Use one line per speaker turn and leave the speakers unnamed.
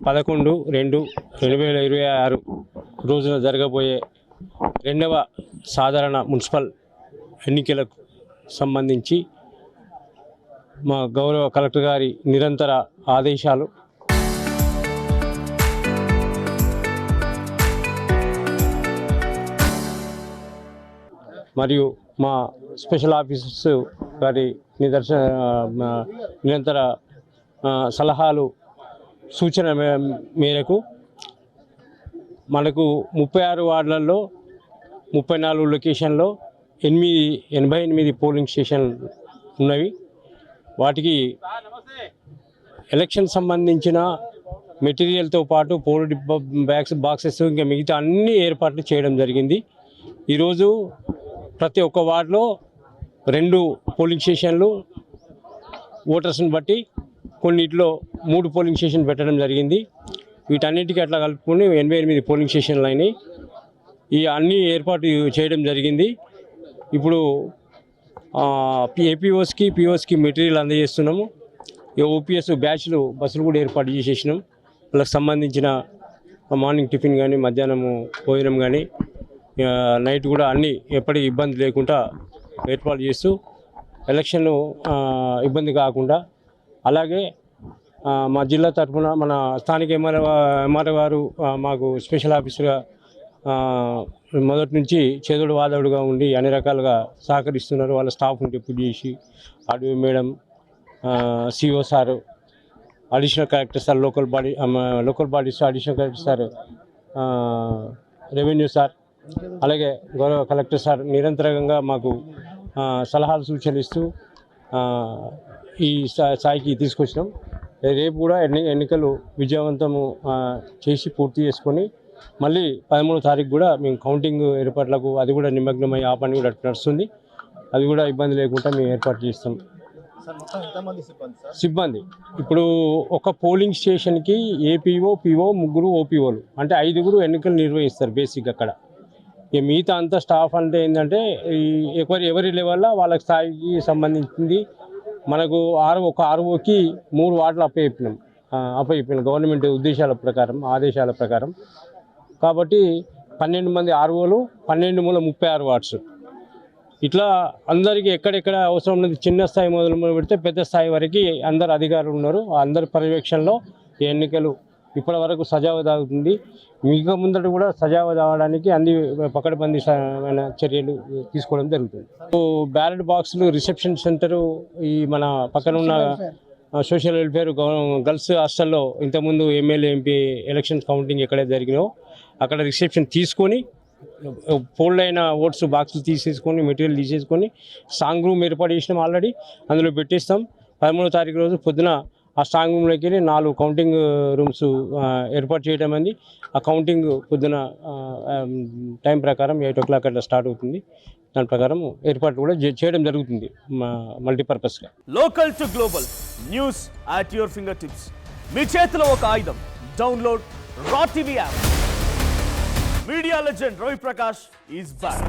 11/2/2026 రోజున జరగబోయే రెండవ సాధారణ మున్సిపల్ ఎన్నికలకు సంబంధించి మా గౌరవ కలెక్టర్ గారి నిరంతర ఆదేశాలు మరియు మా స్పెషల్ ఆఫీసర్స్ గారి నిరంతర సలహాలు సూచన మేరకు మనకు 36 వార్డులలో 34 లొకేషన్లో 88 పోలింగ్ స్టేషన్ ఉన్నవి. వాటికి ఎలక్షన్ సంబంధించిన మెటీరియల్తో పాటు పోల్ బాక్సెస్ ఇంకా మిగతా అన్ని ఏర్పాట్లు చేయడం జరిగింది. ఈరోజు ప్రతి ఒక్క వార్డులో 2 పోలింగ్ స్టేషన్లు ఓటర్స్ని బట్టి కొన్నిట్లో 3 పోలింగ్ స్టేషన్ పెట్టడం జరిగింది. వీటన్నిటికీ అట్లా కలుపుకొని 88 పోలింగ్ స్టేషన్లు అయినాయి. ఈ అన్ని ఏర్పాటు చేయడం జరిగింది. ఇప్పుడు ఏపీఓస్కి పిఓస్కి మెటీరియల్ అందజేస్తున్నాము. ఓపీఎస్ బ్యాచ్లు బస్సులు కూడా ఏర్పాటు చేసేసినాం. వాళ్ళకి సంబంధించిన మార్నింగ్ టిఫిన్ కానీ మధ్యాహ్నము భోజనం కానీ నైట్ కూడా అన్నీ ఎప్పటికీ ఇబ్బంది లేకుండా ఏర్పాటు చేస్తూ ఎలక్షన్ ఇబ్బంది కాకుండా, అలాగే మా జిల్లా తరఫున మన స్థానిక ఎంఆర్ఓ గారు మాకు స్పెషల్ ఆఫీసర్గా మొదటి నుంచి చేదోడు వాదోడుగా ఉండి అన్ని రకాలుగా సహకరిస్తున్నారు. వాళ్ళ స్టాఫ్ని డిప్యూట్ చేసి RDO madam, CO sir, additional collector sir, local bodies additional collector sir, revenue sir, అలాగే గౌరవ కలెక్టర్ సార్ నిరంతరంగా మాకు సలహాలు సూచనలు ఇస్తూ ఈ స్థాయికి తీసుకొచ్చినాం. రేపు కూడా ఎన్నికలు విజయవంతము చేసి పూర్తి చేసుకొని మళ్ళీ 13వ తారీఖు కూడా మేము కౌంటింగ్ ఏర్పాట్లకు అది కూడా నిమగ్నమై ఆ పని కూడా నడుస్తుంది. అది కూడా ఇబ్బంది లేకుండా మేము ఏర్పాటు చేస్తాం. సిబ్బంది ఇప్పుడు ఒక పోలింగ్ స్టేషన్కి ఏపీఓ, పిఓ, 3 ఓపీఓలు అంటే 5 ఎన్నికలు నిర్వహిస్తారు బేసిక్గా. అక్కడ ఇక మిగతా అంతా స్టాఫ్ అంటే ఏంటంటే ఎవరి లెవెల్లో వాళ్ళకి స్థాయికి సంబంధించింది. మనకు ఒక ఆర్ఓకి 3 వార్డులు అప్పచెప్పినాం గవర్నమెంట్ ఆదేశాల ప్రకారం. కాబట్టి 12 మంది ఆర్ఓలు, 12 మూల 36 వార్డ్స్. ఇట్లా అందరికీ ఎక్కడెక్కడ అవసరం ఉన్నది చిన్న స్థాయి మొదలు పెడితే పెద్ద స్థాయి వరకు అందరు అధికారులు ఉన్నారు. అందరి పర్యవేక్షణలో ఈ ఎన్నికలు ఇప్పటి వరకు సజావు సాగుతుంది. మిగతా ముందట కూడా సజావు సాగడానికి అన్ని పకడ్బందీ చర్యలు తీసుకోవడం జరుగుతుంది. బ్యాలెట్ బాక్సులు రిసెప్షన్ సెంటరు ఈ మన పక్కన ఉన్న సోషల్ వెల్ఫేర్ గర్ల్స్ హాస్టల్లో ఇంతకుముందు ఎమ్మెల్యే ఎంపీ ఎలక్షన్ కౌంటింగ్ ఎక్కడైతే జరిగినో అక్కడ రిసెప్షన్ తీసుకొని ఫోల్డ్ అయిన ఓట్స్ బాక్సులు తీసేసుకొని మెటీరియల్ తీసేసుకొని స్ట్రాంగ్ రూమ్ ఏర్పాటు చేసినాం. ఆల్రెడీ అందులో పెట్టేస్తాం. 13వ తారీఖు రోజు పొద్దున ఆ స్ట్రాంగ్ రూమ్లోకి వెళ్ళి 4 కౌంటింగ్ రూమ్స్ ఏర్పాటు చేయడం అంది. ఆ కౌంటింగ్ పొద్దున టైం ప్రకారం 8 o'clock అట్లా స్టార్ట్ అవుతుంది. దాని ప్రకారం ఏర్పాట్లు కూడా చేయడం జరుగుతుంది మల్టీపర్పస్గా.
Local to global news at your fingertips. మీ చేతిలో ఒక ఆయుధం. Download R TV app. Media legend Ravi Prakash is back.